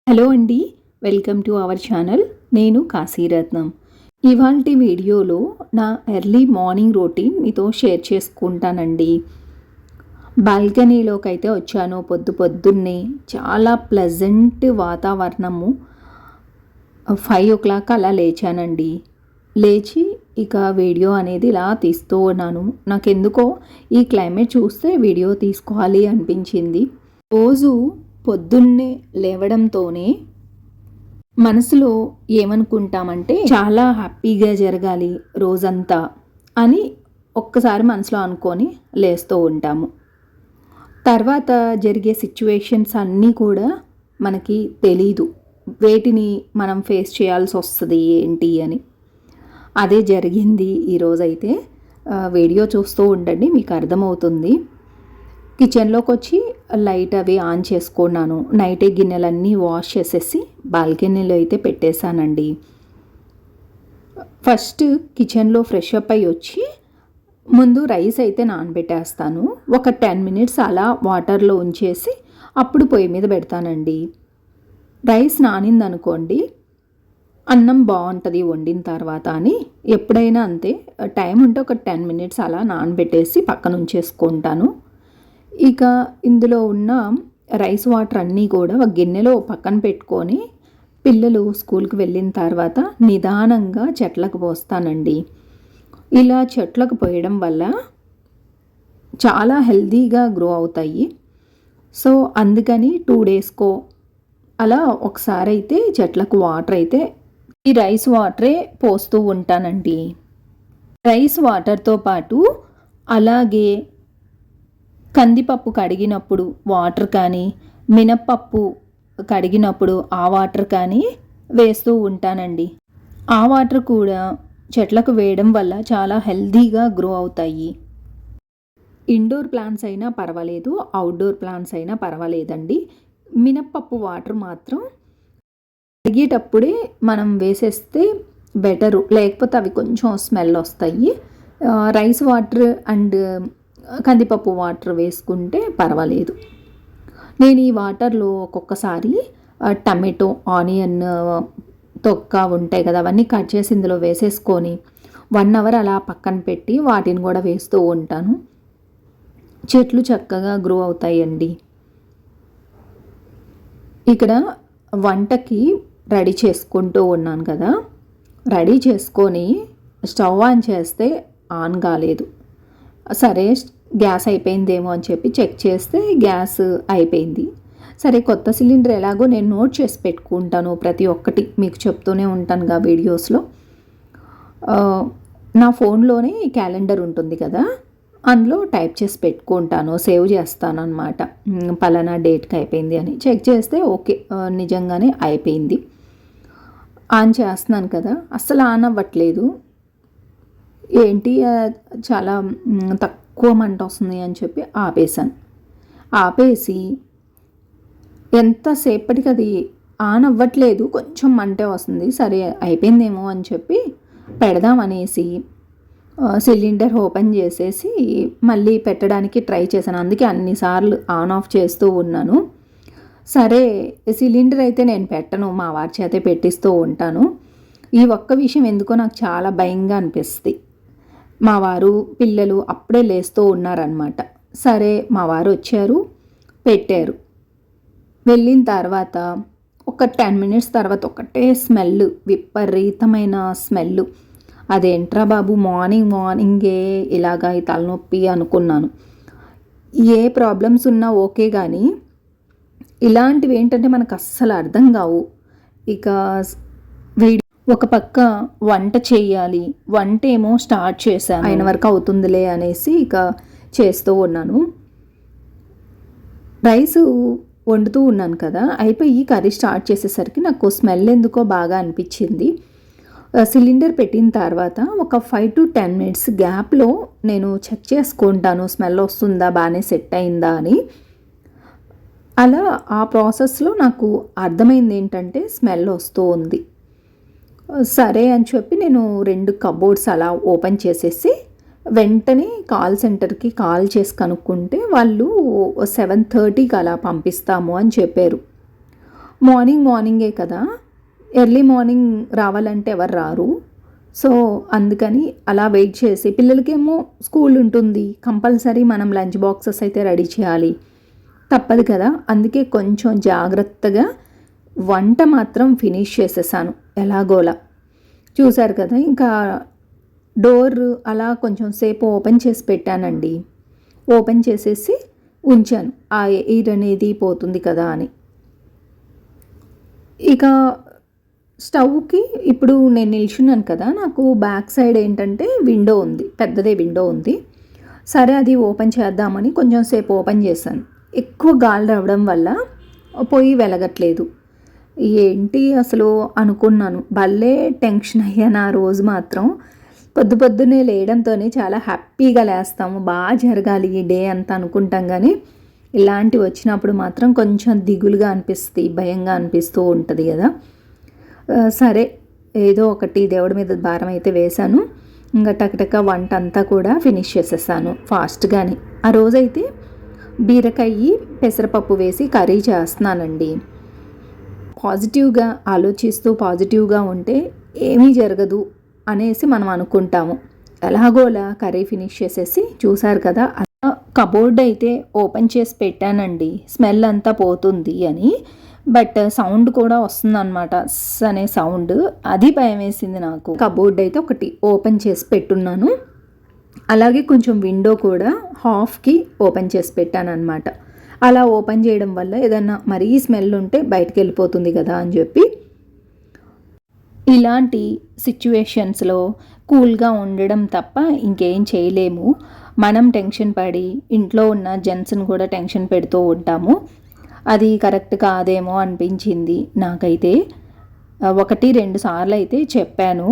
Hello అండి, welcome to our channel. నేను కాశీరత్నం. ఇవాల్టి వీడియోలో నా ఎర్లీ మార్నింగ్ రొటీన్ మీతో షేర్ చేసుకుంటానండి. బాల్కనీలోకి అయితే వచ్చాను. పొద్దున్నే చాలా ప్లెజెంట్ వాతావరణము. 5 o'clock అలా లేచానండి. లేచి ఇక వీడియో అనేది ఇలా తీస్తూ ఉన్నాను. నాకెందుకో ఈ క్లైమేట్ చూస్తే వీడియో తీసుకోవాలి అనిపించింది. రోజు పొద్దున్నే లేవడంతోనే మనసులో ఏమనుకుంటామంటే చాలా హ్యాపీగా జరగాలి రోజంతా అని ఒక్కసారి మనసులో అనుకొని లేస్తూ ఉంటాము. తర్వాత జరిగే సిచ్యువేషన్స్ అన్నీ కూడా మనకి తెలీదు, వేటిని మనం ఫేస్ చేయాల్సి వస్తుంది ఏంటి అని. అదే జరిగింది ఈరోజైతే. వీడియో చూస్తూ ఉండండి, మీకు అర్థమవుతుంది. కిచెన్లోకి వచ్చి లైట్ అవి ఆన్ చేసుకున్నాను. నైటే గిన్నెలన్నీ వాష్ చేసేసి బాల్కనీలో అయితే పెట్టేశానండి. ఫస్ట్ కిచెన్లో ఫ్రెష్ అప్ అయ్యి వచ్చి ముందు రైస్ అయితే నానబెట్టేస్తాను. ఒక 10 minutes అలా వాటర్లో ఉంచేసి అప్పుడు పొయ్యి మీద పెడతానండి. రైస్ నానిందనుకోండి అన్నం బాగుంటుంది వండిన తర్వాత అని ఎప్పుడైనా అంతే. టైం ఉంటే ఒక 10 minutes అలా నానబెట్టేసి పక్కన ఉంచేసుకుంటాను. ఇక ఇందులో ఉన్న రైస్ వాటర్ అన్నీ కూడా ఒక గిన్నెలో పక్కన పెట్టుకొని పిల్లలు స్కూల్కి వెళ్ళిన తర్వాత నిదానంగా చెట్లకు పోస్తానండి. ఇలా చెట్లకు పోయడం వల్ల చాలా హెల్తీగా గ్రో అవుతాయి. సో అందుకని 2 daysకో అలా ఒకసారి అయితే చెట్లకు వాటర్ అయితే ఈ రైస్ వాటరే పోస్తూ ఉంటానండి. రైస్ వాటర్తో పాటు అలాగే కందిపప్పు కడిగినప్పుడు వాటర్ కానీ, మినప్పప్పు కడిగినప్పుడు ఆ వాటర్ కానీ వేస్తూ ఉంటానండి. ఆ వాటర్ కూడా చెట్లకు వేయడం వల్ల చాలా హెల్తీగా గ్రో అవుతాయి. ఇండోర్ ప్లాంట్స్ అయినా పర్వాలేదు, అవుట్డోర్ ప్లాంట్స్ అయినా పర్వాలేదండి. మినప్పప్పు వాటర్ మాత్రం కడిగేటప్పుడే మనం వేసేస్తే బెటరు, లేకపోతే అవి కొంచెం స్మెల్ వస్తాయి. రైస్ వాటర్ అండ్ కందిపప్పు వాటర్ వేసుకుంటే పర్వాలేదు. నేను ఈ వాటర్లో ఒక్కొక్కసారి టమాటో, ఆనియన్ తొక్క ఉంటాయి కదా, అవన్నీ కట్ చేసి ఇందులో వేసేసుకొని 1 hour అలా పక్కన పెట్టి వాటిని కూడా వేస్తూ ఉంటాను. చెట్లు చక్కగా గ్రో అవుతాయండి. ఇక్కడ వంటకి రెడీ చేసుకుంటూ ఉన్నాను కదా, రెడీ చేసుకొని స్టవ్ ఆన్ చేస్తే ఆన్ కాలేదు. సరే గ్యాస్ అయిపోయిందేమో అని చెప్పి చెక్ చేస్తే గ్యాస్ అయిపోయింది. సరే కొత్త సిలిండర్ ఎలాగో నేను నోట్ చేసి పెట్టుకుంటాను, ప్రతి ఒక్కటి మీకు చెప్తూనే ఉంటానుగా వీడియోస్లో. నా ఫోన్లోనే క్యాలెండర్ ఉంటుంది కదా, అందులో టైప్ చేసి పెట్టుకుంటాను, సేవ్ చేస్తాను అనమాట. పలానా డేట్కి అయిపోయింది అని చెక్ చేస్తే ఓకే, నిజంగానే అయిపోయింది. ఆన్ చేస్తున్నాను కదా, అస్సలు ఆన్ అవ్వట్లేదు. ఏంటి చాలా తక్కువ మంట వస్తుంది అని చెప్పి ఆపేసాను. ఆపేసి ఎంతసేపటికి అది ఆన్ అవ్వట్లేదు, కొంచెం మంటే వస్తుంది. సరే అయిపోయిందేమో అని చెప్పి పెడదామనేసి సిలిండర్ ఓపెన్ చేసేసి మళ్ళీ పెట్టడానికి ట్రై చేశాను. అందుకే అన్నిసార్లు ఆన్ ఆఫ్ చేస్తూ ఉన్నాను. సరే సిలిండర్ అయితే నేను పెట్టను, మా వారి చేతే పెట్టిస్తూ ఉంటాను. ఈ ఒక్క విషయం ఎందుకో నాకు చాలా భయంగా అనిపిస్తుంది. మా వారు పిల్లలు అప్పుడే లేస్తూ ఉన్నారనమాట. సరే మా వారు వచ్చారు, పెట్టారు. వెళ్ళిన తర్వాత ఒక 10 minutes తర్వాత ఒకటే స్మెల్, విపరీతమైన స్మెల్. అదేంట్రా బాబు, మార్నింగే ఇలాగా ఈ తలనొప్పి అనుకున్నాను. ఏ ప్రాబ్లమ్స్ ఉన్నా ఓకే, కానీ ఇలాంటివి ఏంటంటే మనకు అస్సలు అర్థం కావు. ఇక ఒక పక్క వంట చేయాలి, వంట ఏమో స్టార్ట్ చేశాను, అయిన వరకు అవుతుందిలే అనేసి ఇక చేస్తూ ఉన్నాను. రైస్ వండుతూ ఉన్నాను కదా, అయిపోయి కర్రీ స్టార్ట్ చేసేసరికి నాకు స్మెల్ ఎందుకో బాగా అనిపించింది. సిలిండర్ పెట్టిన తర్వాత ఒక 5 to 10 minutes గ్యాప్లో నేను చెక్ చేసుకుంటాను, స్మెల్ వస్తుందా, బాగానే సెట్ అయిందా అని. అలా ఆ ప్రాసెస్లో నాకు అర్థమైంది ఏంటంటే స్మెల్ వస్తూ ఉంది. సరే అని చెప్పి నేను 2 కబోర్డ్స్ అలా ఓపెన్ చేసేసి వెంటనే కాల్ సెంటర్కి కాల్ చేసి కనుక్కుంటే వాళ్ళు 7:30కి అలా పంపిస్తాము అని చెప్పారు. మార్నింగే కదా, ఎర్లీ మార్నింగ్ రావాలంటే ఎవరు రారు. సో అందుకని అలా వెయిట్ చేసి, పిల్లలకేమో స్కూల్ ఉంటుంది, కంపల్సరీ మనం లంచ్ బాక్సెస్ అయితే రెడీ చేయాలి, తప్పదు కదా. అందుకే కొంచెం జాగ్రత్తగా వంట మాత్రం ఫినిష్ చేసేసాను ఎలాగోలా. చూసారు కదా, ఇంకా డోర్ అలా కొంచెం సేపు ఓపెన్ చేసి పెట్టానండి. ఓపెన్ చేసేసి ఉంచాను, ఆ ఎయిర్ అనేది పోతుంది కదా అని. ఇక స్టవ్కి ఇప్పుడు నేను నిల్చున్నాను కదా, నాకు బ్యాక్ సైడ్ ఏంటంటే విండో ఉంది, పెద్దదే విండో ఉంది. సరే అది ఓపెన్ చేద్దామని కొంచెం సేపు ఓపెన్ చేశాను. ఎక్కువ గాలి రావడం వల్ల పొయ్యి వెలగట్లేదు. ఏంటి అసలు అనుకున్నాను, భలే టెన్షన్ అయ్యాను ఆ రోజు మాత్రం. పొద్దున్నే లేయడంతోనే చాలా హ్యాపీగా లేస్తాము, బాగా జరగాలి ఈ డే అంతా అనుకుంటాం. కానీ ఇలాంటివి వచ్చినప్పుడు మాత్రం కొంచెం దిగులుగా అనిపిస్తుంది, భయంగా అనిపిస్తూ ఉంటుంది కదా. సరే ఏదో ఒకటి దేవుడి మీద భారం అయితే వేశాను. ఇంకా టకటక వంట అంతా కూడా ఫినిష్ చేసేసాను ఫాస్ట్గానే. ఆ రోజైతే బీరకాయ పెసరపప్పు వేసి కర్రీ చేస్తున్నానండి. పాజిటివ్గా ఆలోచిస్తూ పాజిటివ్గా ఉంటే ఏమీ జరగదు అనేసి మనం అనుకుంటాము. ఎలాగోలా కర్రీ ఫినిష్ చేసేసి, చూసారు కదా, కబోర్డ్ అయితే ఓపెన్ చేసి పెట్టానండి, స్మెల్ అంతా పోతుంది అని. బట్ సౌండ్ కూడా వస్తుందన్నమాట, అనే సౌండ్, అది భయం వేసింది నాకు. కబోర్డ్ అయితే ఒకటి ఓపెన్ చేసి పెట్టున్నాను, అలాగే కొంచెం విండో కూడా హాఫ్కి ఓపెన్ చేసి పెట్టాను అనమాట. అలా ఓపెన్ చేయడం వల్ల ఏదన్నా మరీ స్మెల్ ఉంటే బయటకు వెళ్ళిపోతుంది కదా అని చెప్పి. ఇలాంటి సిచ్యువేషన్స్లో కూల్గా ఉండడం తప్ప ఇంకేం చేయలేము. మనం టెన్షన్ పడి ఇంట్లో ఉన్న జెంట్స్ని కూడా టెన్షన్ పెడుతూ ఉంటాము. అది కరెక్ట్ కాదేమో అనిపించింది నాకైతే. 1-2 సార్లు అయితే చెప్పాను.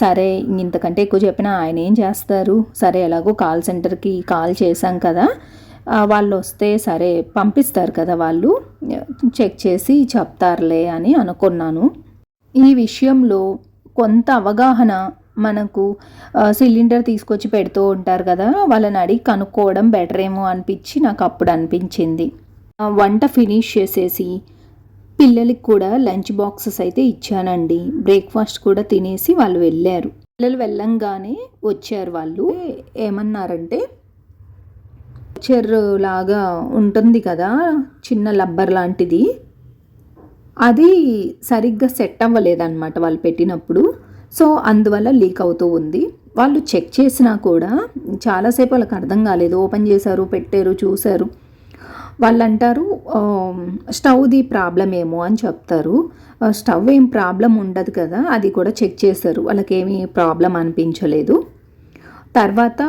సరే ఇంతకంటే ఎక్కువ చెప్పినా ఆయన ఏం చేస్తారు, సరే ఎలాగో కాల్ సెంటర్కి కాల్ చేశాం కదా, వాళ్ళు వస్తే సరే పంపిస్తారు కదా, వాళ్ళు చెక్ చేసి చెప్తారులే అని అనుకున్నాను. ఈ విషయంలో కొంత అవగాహన మనకు సిలిండర్ తీసుకొచ్చి పెడుతూ ఉంటారు కదా, వాళ్ళని అడిగి కనుక్కోవడం బెటర్ ఏమో అనిపించి నాకు అప్పుడు అనిపించింది. వంట ఫినిష్ చేసేసి పిల్లలకి కూడా లంచ్ బాక్సెస్ అయితే ఇచ్చానండి. బ్రేక్ఫాస్ట్ కూడా తినేసి వాళ్ళు వెళ్ళారు. పిల్లలు వెళ్ళంగానే వచ్చారు. వాళ్ళు ఏమన్నారంటే, లాగా ఉంటుంది కదా చిన్న లబ్బర్ లాంటిది, అది సరిగ్గా సెట్ అవ్వలేదన్నమాట వాళ్ళు పెట్టినప్పుడు. సో అందువల్ల లీక్ అవుతూ ఉంది. వాళ్ళు చెక్ చేసినా కూడా చాలాసేపు వాళ్ళకి అర్థం కాలేదు. ఓపెన్ చేశారు, పెట్టారు, చూశారు. వాళ్ళు అంటారు స్టవ్ది ప్రాబ్లం ఏమో అని చెప్తారు. స్టవ్ ఏం ప్రాబ్లం ఉండదు కదా, అది కూడా చెక్ చేశారు, వాళ్ళకేమీ ప్రాబ్లం అనిపించలేదు. తర్వాత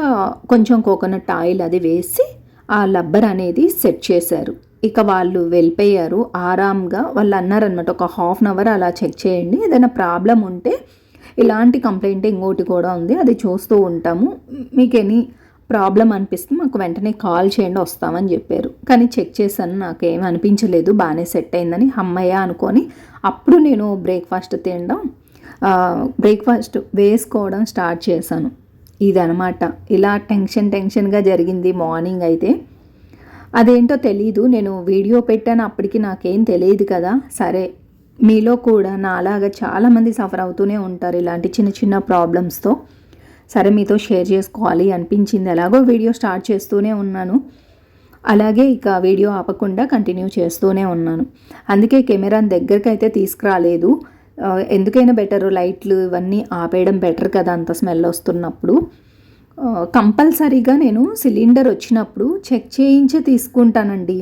కొంచెం కోకోనట్ ఆయిల్ అది వేసి ఆ లబ్బర్ అనేది సెట్ చేశారు. ఇక వాళ్ళు వెళ్ళిపోయారు ఆరాంగా. వాళ్ళు అన్నారనమాట, ఒక ½ అవర్ అలా చెక్ చేయండి, ఏదైనా ప్రాబ్లం ఉంటే, ఇలాంటి కంప్లైంట్ ఇంకోటి కూడా ఉంది, అది చూస్తూ ఉంటాము, మీకు ఎనీ ప్రాబ్లం అనిపిస్తే మాకు వెంటనే కాల్ చేయండి, వస్తామని చెప్పారు. కానీ చెక్ చేశాను, నాకేం అనిపించలేదు, బాగానే సెట్ అయిందని అమ్మయ్య అనుకొని అప్పుడు నేను బ్రేక్ఫాస్ట్ వేసుకోవడం స్టార్ట్ చేశాను. ఇదనమాట, ఇలా టెన్షన్గా జరిగింది మార్నింగ్ అయితే. అదేంటో తెలీదు, నేను వీడియో పెట్టాను అప్పటికి, నాకేం తెలియదు కదా. సరే మీలో కూడా నాలాగా చాలామంది సఫర్ అవుతూనే ఉంటారు ఇలాంటి చిన్న చిన్న ప్రాబ్లమ్స్తో. సరే మీతో షేర్ చేసుకోవాలి అనిపించింది, ఎలాగో వీడియో స్టార్ట్ చేస్తూనే ఉన్నాను, అలాగే ఇక వీడియో ఆపకుండా కంటిన్యూ చేస్తూనే ఉన్నాను. అందుకే కెమెరాని దగ్గరికి అయితే తీసుకురాలేదు, ఎందుకైనా బెటర్, లైట్లు ఇవన్నీ ఆపేయడం బెటర్ కదా అంత స్మెల్ వస్తున్నప్పుడు. కంపల్సరీగా నేను సిలిండర్ వచ్చినప్పుడు చెక్ చేయించే తీసుకుంటానండి.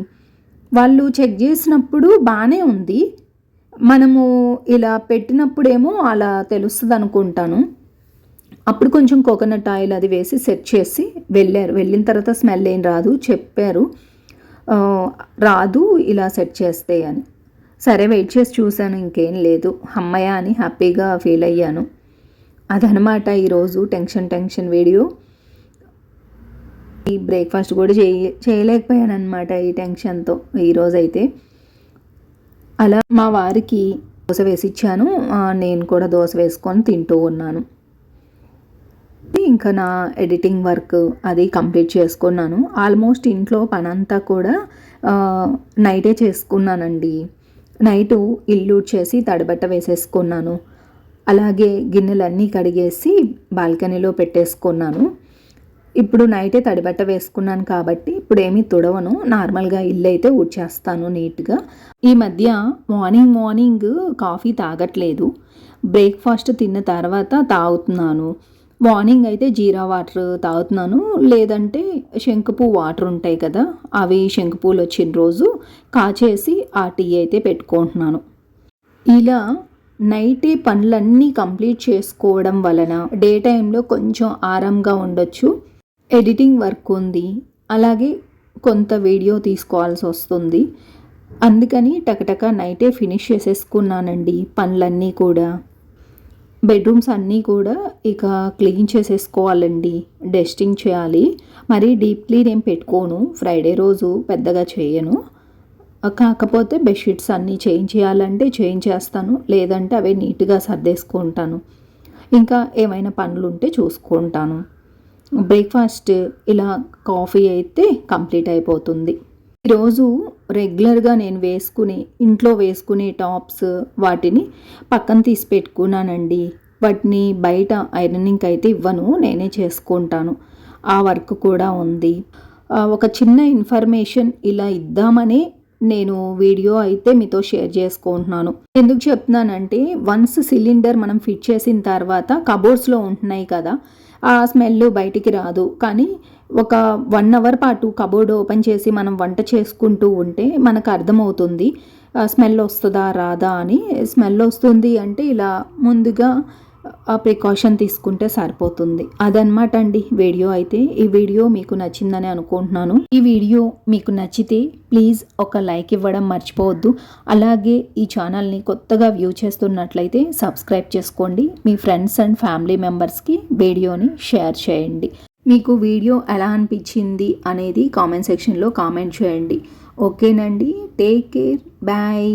వాళ్ళు చెక్ చేసినప్పుడు బాగానే ఉంది, మనము ఇలా పెట్టినప్పుడేమో అలా తెలుస్తుంది అనుకుంటాను. అప్పుడు కొంచెం కోకోనట్ ఆయిల్ అది వేసి సెట్ చేసి వెళ్ళారు. వెళ్ళిన తర్వాత స్మెల్ ఏం రాదు చెప్పారు, రాదు ఇలా సెట్ చేస్తే అని. సరే వెయిట్ చేసి చూశాను, ఇంకేం లేదు, అమ్మయ్య అని హ్యాపీగా ఫీల్ అయ్యాను. అదనమాట ఈరోజు టెన్షన్ వీడియో. ఈ బ్రేక్ఫాస్ట్ కూడా చేయలేకపోయాను అనమాట ఈ టెన్షన్తో ఈరోజైతే. అలా మా వారికి దోశ వేసిచ్చాను, నేను కూడా దోశ వేసుకొని తింటూ ఉన్నాను. ఇంకా నా ఎడిటింగ్ వర్క్ అది కంప్లీట్ చేసుకున్నాను. ఆల్మోస్ట్ ఇంట్లో పనంతా కూడా నైటే చేసుకున్నానండి. నైటు ఇల్లు చేసి తడిబట్ట వేసేసుకున్నాను. అలాగే గిన్నెలన్నీ కడిగేసి బాల్కనీలో పెట్టేసుకున్నాను. ఇప్పుడు నైటే తడిబట్ట వేసుకున్నాను కాబట్టి ఇప్పుడు ఏమీ తుడవను. నార్మల్గా ఇల్లు అయితే ఊడ్చేస్తాను నీట్గా. ఈ మధ్య మార్నింగ్ కాఫీ తాగట్లేదు. బ్రేక్ఫాస్ట్ తిన్న తర్వాత తాగుతున్నాను. మార్నింగ్ అయితే జీరా వాటర్ తాగుతున్నాను, లేదంటే శంకుపూ వాటర్ ఉంటాయి కదా, అవి శంకుపూలు వచ్చిన రోజు కాచేసి ఆ టీ అయితే పెట్టుకుంటున్నాను. ఇలా నైటే పనులన్నీ కంప్లీట్ చేసుకోవడం వలన డే టైంలో కొంచెం ఆరాంగా ఉండొచ్చు. ఎడిటింగ్ వర్క్ ఉంది, అలాగే కొంత వీడియో తీసుకోవాల్సి వస్తుంది. అందుకని టకటక నైటే ఫినిష్ చేసేసుకున్నానండి పనులన్నీ కూడా. బెడ్రూమ్స్ అన్నీ కూడా ఇక క్లీన్ చేసేసుకోవాలండి, డస్టింగ్ చేయాలి. మరి డీప్ క్లీన్ ఏం పెట్టుకోను, ఫ్రైడే రోజు పెద్దగా చేయను. కాకపోతే బెడ్షీట్స్ అన్నీ చేంజ్ చేయాలంటే చేంజ్ చేస్తాను, లేదంటే అవే నీట్గా సర్దేసుకుంటాను. ఇంకా ఏమైనా పనులు ఉంటే చూసుకుంటాను. బ్రేక్ఫాస్ట్ ఇలా కాఫీ అయితే కంప్లీట్ అయిపోతుంది. ఈరోజు రెగ్యులర్గా నేను ఇంట్లో వేసుకునే టాప్స్ వాటిని పక్కన తీసి పెట్టుకున్నానండి. వాటిని బయట ఐరనింగ్కి అయితే ఇవ్వను, నేనే చేసుకుంటాను. ఆ వర్క్ కూడా ఉంది. ఒక చిన్న ఇన్ఫర్మేషన్ ఇలా ఇద్దామనే నేను వీడియో అయితే మీతో షేర్ చేసుకుంటున్నాను. ఎందుకు చెప్తున్నానంటే వన్స్ సిలిండర్ మనం ఫిట్ చేసిన తర్వాత కబోర్డ్స్లో ఉంటున్నాయి కదా, ఆ స్మెల్ బయటికి రాదు. కానీ ఒక 1 అవర్ పాటు కబోర్డ్ ఓపెన్ చేసి మనం వంట చేసుకుంటూ ఉంటే మనకు అర్థమవుతుంది స్మెల్ వస్తుందా రాదా అని. స్మెల్ వస్తుంది అంటే ఇలా ముందుగా ఆ ప్రికాషన్ తీసుకుంటే సరిపోతుంది. అదనమాట అండి వీడియో అయితే. ఈ వీడియో మీకు నచ్చిందని అనుకుంటున్నాను. ఈ వీడియో మీకు నచ్చితే ప్లీజ్ ఒక లైక్ ఇవ్వడం మర్చిపోవద్దు. అలాగే ఈ ఛానల్ని కొత్తగా వ్యూ చేస్తున్నట్లయితే సబ్స్క్రైబ్ చేసుకోండి. మీ ఫ్రెండ్స్ అండ్ ఫ్యామిలీ మెంబర్స్కి వీడియోని షేర్ చేయండి. మీకు వీడియో ఎలా అనిపించింది అనేది కామెంట్ సెక్షన్లో కామెంట్ చేయండి. ఓకేనండి, టేక్ కేర్, బాయ్.